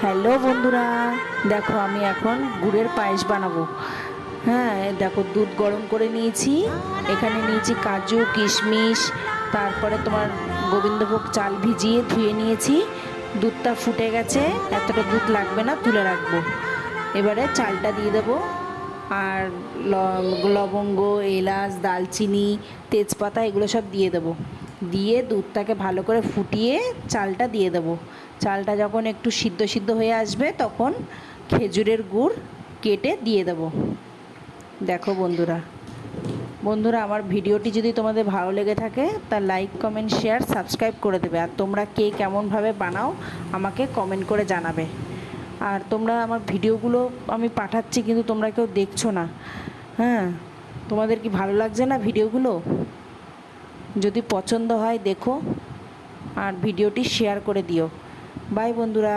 Hello বন্ধুরা, দেখো আমি এখন গুড়ের পায়েস বানাবো। হ্যাঁ, দেখো দুধ গরম করে নিয়েছি, এখানে নিয়েছি কাজু কিশমিশ, তারপরে তোমার গোবিন্দভোগ চাল ভিজিয়ে ধুয়ে নিয়েছি। দুধটা ফুটে গেছে, এতটা দুধ লাগবে না, তুলে রাখবো। এবারে চালটা দিয়ে দেবো, আর লবঙ্গ, এলাচ, দালচিনি, তেজপাতা এগুলো সব দিয়ে দেবো। দিয়ে দুধটাকে ভালো করে ফুটিয়ে চালটা দিয়ে দেবো। চালটা যখন একটু সিদ্ধ সিদ্ধ হয়ে আসবে তখন খেজুরের গুড় কেটে দিয়ে দেবো। দেখো বন্ধুরা, আমার ভিডিওটি যদি তোমাদের ভালো লেগে থাকে তা লাইক কমেন্ট শেয়ার সাবস্ক্রাইব করে দেবে। আর তোমরা কে কেমনভাবে বানাও আমাকে কমেন্ট করে জানাবে। আর তোমরা আমার ভিডিওগুলো আমি পাঠাচ্ছি কিন্তু তোমরা কেউ দেখছো না। হ্যাঁ, তোমাদের কি ভালো লাগছে না ভিডিওগুলো? যদি পছন্দ হয় দেখো, আর ভিডিওটি শেয়ার করে দিও। বাই বন্ধুরা।